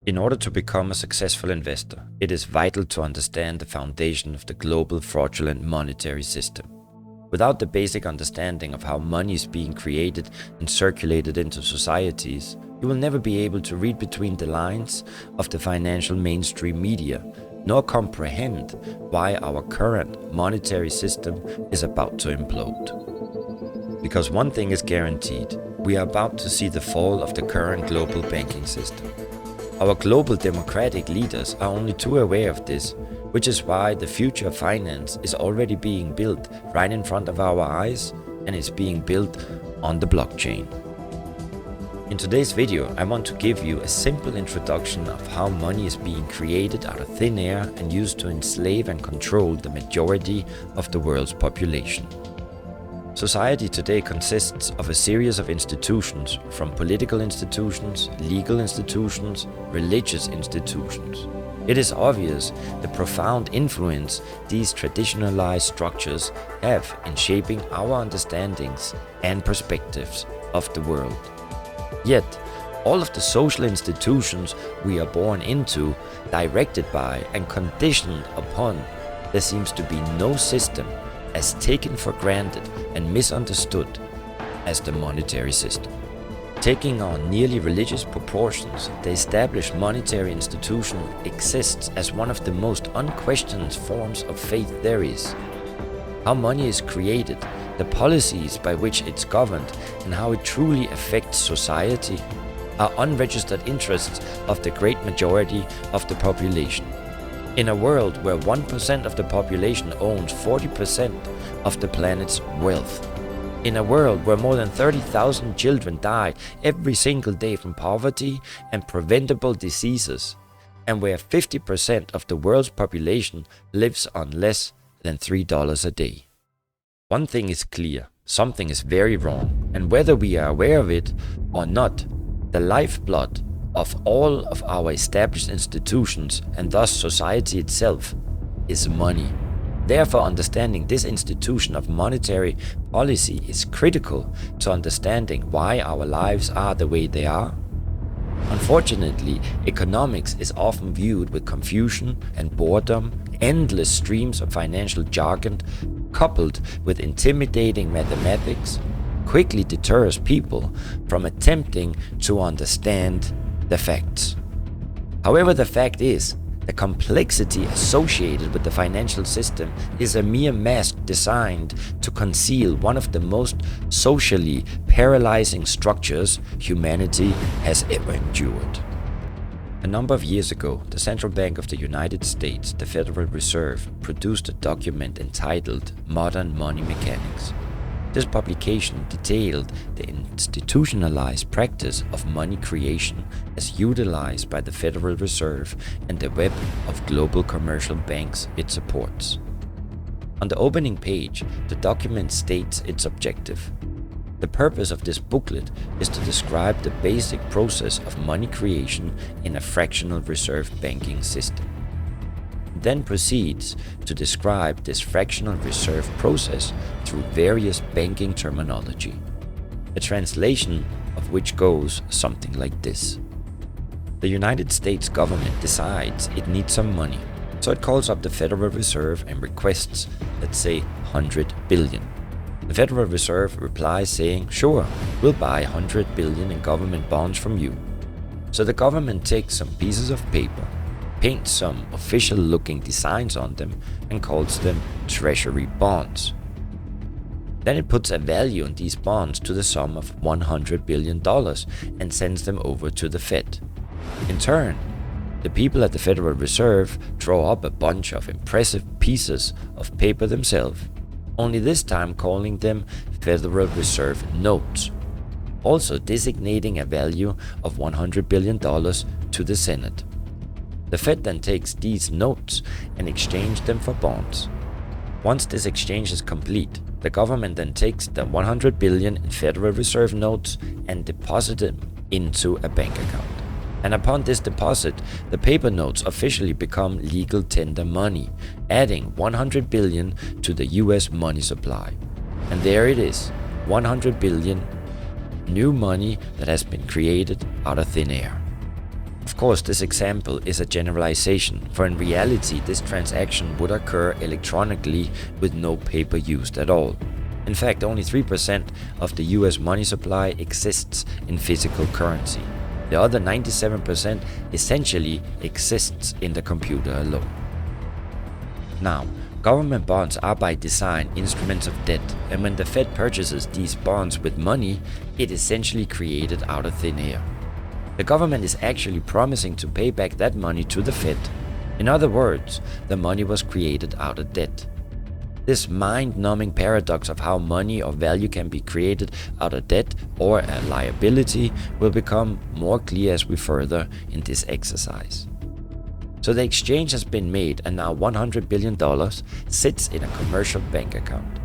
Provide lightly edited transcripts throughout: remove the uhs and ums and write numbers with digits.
In order to become a successful investor, it is vital to understand the foundation of the global fraudulent monetary system. Without the basic understanding of how money is being created and circulated into societies, you will never be able to read between the lines of the financial mainstream media, nor comprehend why our current monetary system is about to implode. Because one thing is guaranteed, we are about to see the fall of the current global banking system. Our global democratic leaders are only too aware of this, which is why the future of finance is already being built right in front of our eyes and is being built on the blockchain. In today's video, I want to give you a simple introduction of how money is being created out of thin air and used to enslave and control the majority of the world's population. Society today consists of a series of institutions, from political institutions, legal institutions, religious institutions. It is obvious the profound influence these traditionalized structures have in shaping our understandings and perspectives of the world. Yet, all of the social institutions we are born into, directed by, and conditioned upon, there seems to be no system as taken for granted and misunderstood as the monetary system. Taking on nearly religious proportions, the established monetary institution exists as one of the most unquestioned forms of faith there is. How money is created, the policies by which it's governed, and how it truly affects society are unregistered interests of the great majority of the population. In a world where 1% of the population owns 40% of the planet's wealth. In a world where more than 30,000 children die every single day from poverty and preventable diseases, and where 50% of the world's population lives on less than $3 a day. One thing is clear, something is very wrong, and whether we are aware of it or not, the lifeblood of all of our established institutions, and thus society itself, is money. Therefore, understanding this institution of monetary policy is critical to understanding why our lives are the way they are. Unfortunately, economics is often viewed with confusion and boredom. Endless streams of financial jargon, coupled with intimidating mathematics, quickly deters people from attempting to understand the facts. However, the fact is, the complexity associated with the financial system is a mere mask designed to conceal one of the most socially paralyzing structures humanity has ever endured. A number of years ago, the Central Bank of the United States, the Federal Reserve, produced a document entitled Modern Money Mechanics. This publication detailed the institutionalized practice of money creation as utilized by the Federal Reserve and the web of global commercial banks it supports. On the opening page, the document states its objective. The purpose of this booklet is to describe the basic process of money creation in a fractional reserve banking system. It then proceeds to describe this fractional reserve process through various banking terminology, a translation of which goes something like this. The United States government decides it needs some money, so it calls up the Federal Reserve and requests, let's say, 100 billion. The Federal Reserve replies saying, sure, we'll buy 100 billion in government bonds from you. So the government takes some pieces of paper, paints some official-looking designs on them, and calls them treasury bonds. Then it puts a value on these bonds to the sum of $100 billion and sends them over to the Fed. In turn, the people at the Federal Reserve draw up a bunch of impressive pieces of paper themselves, only this time calling them Federal Reserve notes, also designating a value of $100 billion to the Senate. The Fed then takes these notes and exchanges them for bonds. Once this exchange is complete, the government then takes the 100 billion in Federal Reserve notes and deposits them into a bank account. And upon this deposit, the paper notes officially become legal tender money, adding 100 billion to the US money supply. And there it is, 100 billion new money that has been created out of thin air. Of course, this example is a generalization, for in reality this transaction would occur electronically with no paper used at all. In fact, only 3% of the US money supply exists in physical currency. The other 97% essentially exists in the computer alone. Now, government bonds are by design instruments of debt, and when the Fed purchases these bonds with money, it essentially created out of thin air. The government is actually promising to pay back that money to the Fed. In other words, the money was created out of debt. This mind-numbing paradox of how money or value can be created out of debt or a liability will become more clear as we further in this exercise. So the exchange has been made, and now $100 billion sits in a commercial bank account.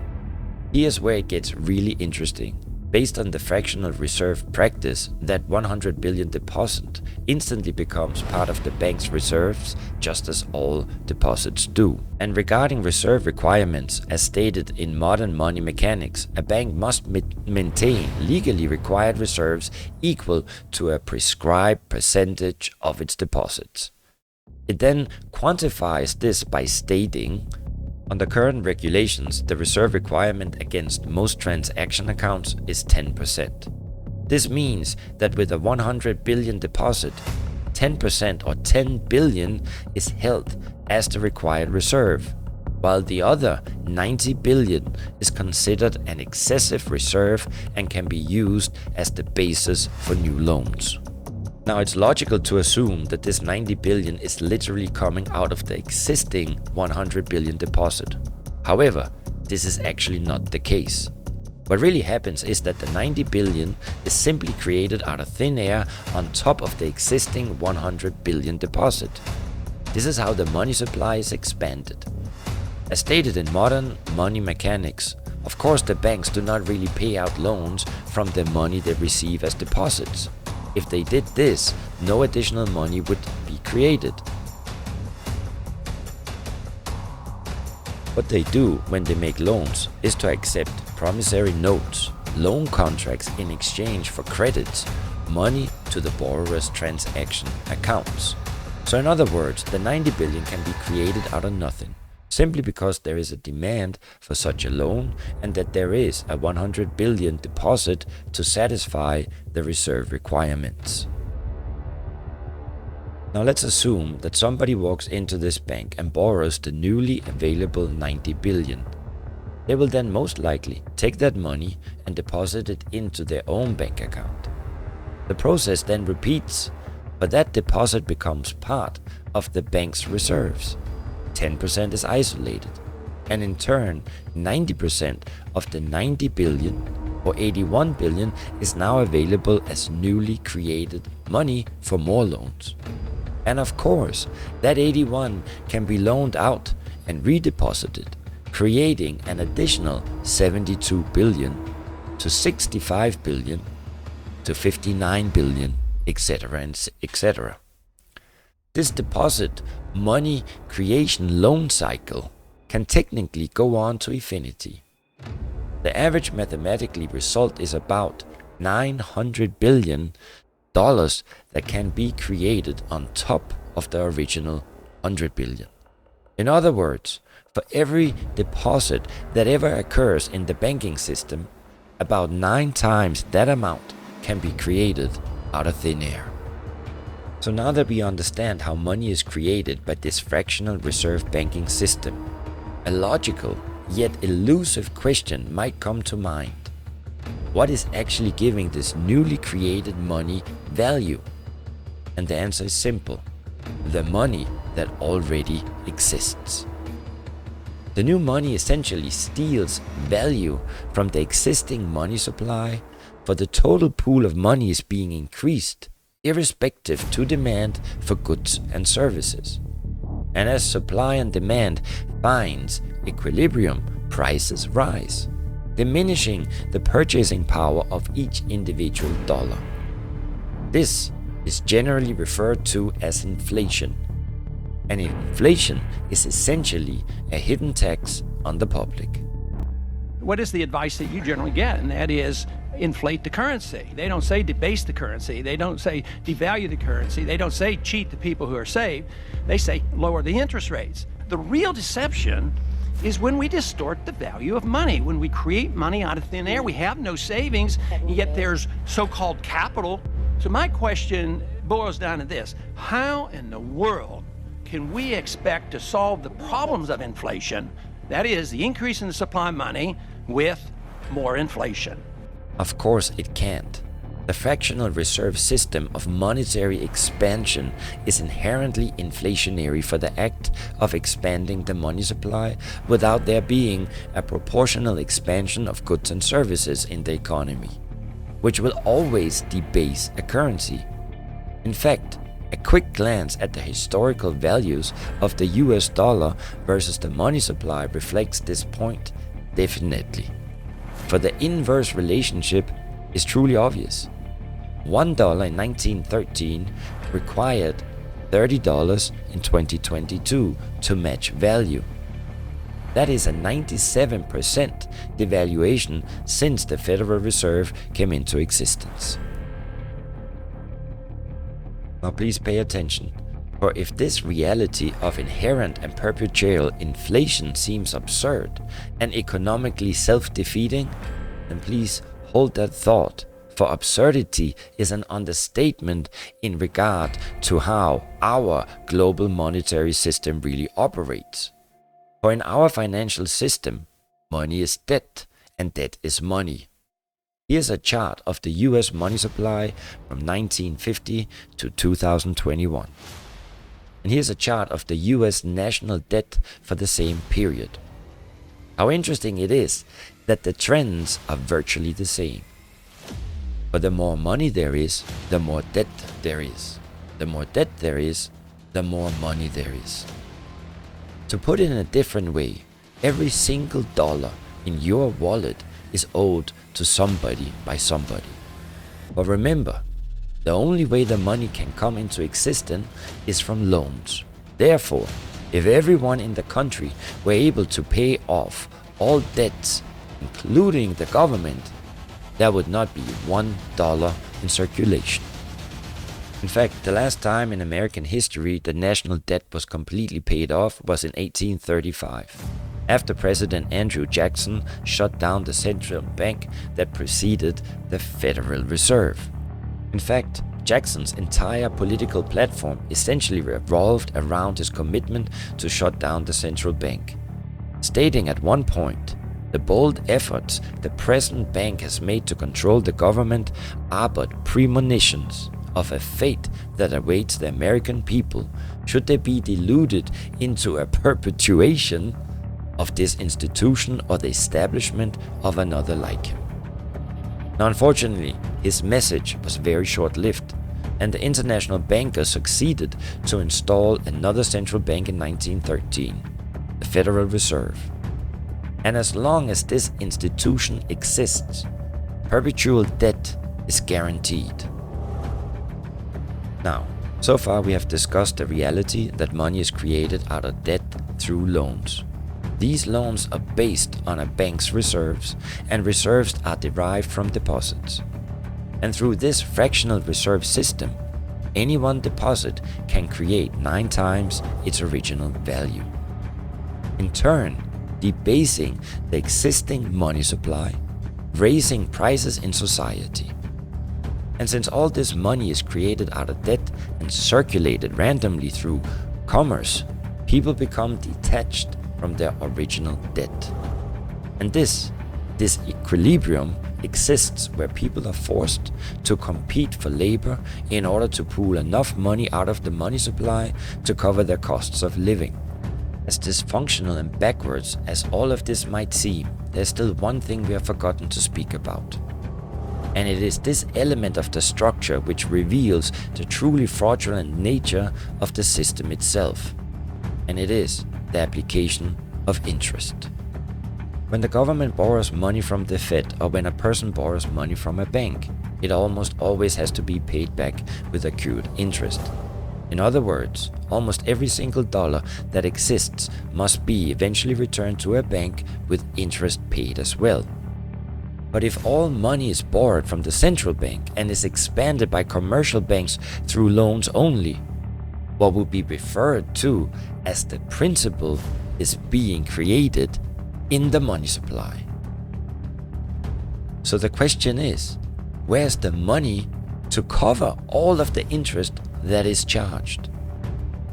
Here's where it gets really interesting. Based on the fractional reserve practice, that $100 billion deposit instantly becomes part of the bank's reserves, just as all deposits do. And regarding reserve requirements, as stated in modern money mechanics, a bank must maintain legally required reserves equal to a prescribed percentage of its deposits. It then quantifies this by stating, under current regulations, the reserve requirement against most transaction accounts is 10%. This means that with a $100 billion deposit, 10% or $10 billion is held as the required reserve, while the other $90 billion is considered an excessive reserve and can be used as the basis for new loans. Now, it's logical to assume that this $90 billion is literally coming out of the existing $100 billion deposit. However, this is actually not the case. What really happens is that the $90 billion is simply created out of thin air on top of the existing $100 billion deposit. This is how the money supply is expanded. As stated in modern money mechanics, of course the banks do not really pay out loans from the money they receive as deposits. If they did this, no additional money would be created. What they do when they make loans is to accept promissory notes, loan contracts in exchange for credits, money to the borrower's transaction accounts. So in other words, the $90 billion can be created out of nothing, simply because there is a demand for such a loan and that there is a $100 billion deposit to satisfy the reserve requirements. Now let's assume that somebody walks into this bank and borrows the newly available $90 billion. They will then most likely take that money and deposit it into their own bank account. The process then repeats, but that deposit becomes part of the bank's reserves. 10% is isolated, and in turn 90% of the $90 billion or $81 billion is now available as newly created money for more loans. And of course, that 81 can be loaned out and redeposited, creating an additional $72 billion to $65 billion to $59 billion, etc., etc. This deposit money creation loan cycle can technically go on to infinity. The average mathematically result is about $900 billion that can be created on top of the original $100 billion. In other words, for every deposit that ever occurs in the banking system, about 9 times that amount can be created out of thin air. So now that we understand how money is created by this fractional reserve banking system, a logical yet elusive question might come to mind. What is actually giving this newly created money value? And the answer is simple: the money that already exists. The new money essentially steals value from the existing money supply, for the total pool of money is being increased, irrespective to demand for goods and services. And as supply and demand finds equilibrium, prices rise, diminishing the purchasing power of each individual dollar. This is generally referred to as inflation. And inflation is essentially a hidden tax on the public. What is the advice that you generally get? And that is, inflate the currency. They don't say debase the currency. They don't say devalue the currency. They don't say cheat the people who are saved. They say lower the interest rates. The real deception is when we distort the value of money, when we create money out of thin air. We have no savings, yet there's so-called capital. So my question boils down to this: how in the world can we expect to solve the problems of inflation, that is, the increase in the supply of money, with more inflation? Of course it can't. The fractional reserve system of monetary expansion is inherently inflationary for the act of expanding the money supply without there being a proportional expansion of goods and services in the economy, which will always debase a currency. In fact, a quick glance at the historical values of the US dollar versus the money supply reflects this point definitely. For the inverse relationship is truly obvious. $1 in 1913 required $30 in 2022 to match value. That is a 97% devaluation since the Federal Reserve came into existence. Now please pay attention, for if this reality of inherent and perpetual inflation seems absurd and economically self-defeating, then please hold that thought, for absurdity is an understatement in regard to how our global monetary system really operates. For in our financial system, money is debt and debt is money. Here's a chart of the US money supply from 1950 to 2021. And here's a chart of the US national debt for the same period. How interesting it is that the trends are virtually the same. But the more money there is, the more debt there is. The more debt there is, the more money there is. To put it in a different way, every single dollar in your wallet is owed to somebody by somebody. But remember, the only way the money can come into existence is from loans. Therefore, if everyone in the country were able to pay off all debts, including the government, there would not be $1 in circulation. In fact, the last time in American history the national debt was completely paid off was in 1835, after President Andrew Jackson shut down the central bank that preceded the Federal Reserve. In fact, Jackson's entire political platform essentially revolved around his commitment to shut down the central bank, stating at one point, "The bold efforts the present bank has made to control the government are but premonitions of a fate that awaits the American people should they be deluded into a perpetuation of this institution or the establishment of another like him." Now, unfortunately, his message was very short-lived, and the international bankers succeeded to install another central bank in 1913, the Federal Reserve. And as long as this institution exists, perpetual debt is guaranteed. Now, so far we have discussed the reality that money is created out of debt through loans. These loans are based on a bank's reserves, and reserves are derived from deposits. And through this fractional reserve system, any one deposit can create 9 times its original value, in turn debasing the existing money supply, raising prices in society. And since all this money is created out of debt and circulated randomly through commerce, people become detached from their original debt. And this equilibrium exists where people are forced to compete for labor in order to pool enough money out of the money supply to cover their costs of living. As dysfunctional and backwards as all of this might seem, there's still one thing we have forgotten to speak about. And it is this element of the structure which reveals the truly fraudulent nature of the system itself. And it is the application of interest. When the government borrows money from the Fed, or when a person borrows money from a bank, it almost always has to be paid back with accrued interest. In other words, almost every single dollar that exists must be eventually returned to a bank with interest paid as well. But if all money is borrowed from the central bank and is expanded by commercial banks through loans only, what would be referred to as the principal is being created in the money supply. So the question is, where's the money to cover all of the interest that is charged?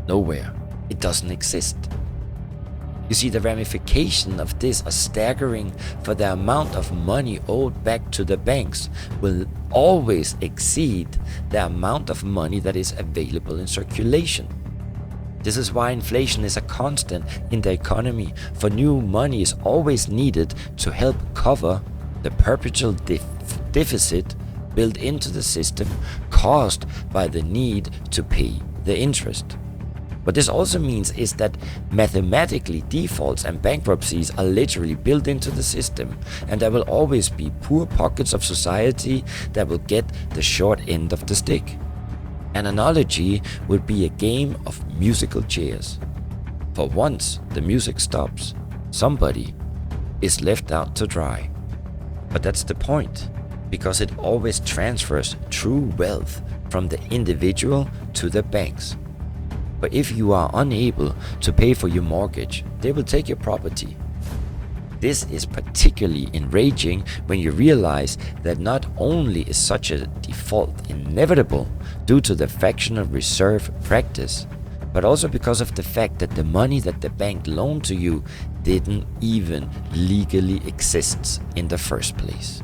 Nowhere. It doesn't exist. You see, the ramifications of this are staggering, for the amount of money owed back to the banks will always exceed the amount of money that is available in circulation. This is why inflation is a constant in the economy, for new money is always needed to help cover the perpetual deficit built into the system caused by the need to pay the interest. What this also means is that mathematically defaults and bankruptcies are literally built into the system, and there will always be poor pockets of society that will get the short end of the stick. An analogy would be a game of musical chairs. For once the music stops, somebody is left out to dry. But that's the point, because it always transfers true wealth from the individual to the banks. But if you are unable to pay for your mortgage, they will take your property. This is particularly enraging when you realize that not only is such a default inevitable due to the fractional reserve practice, but also because of the fact that the money that the bank loaned to you didn't even legally exist in the first place.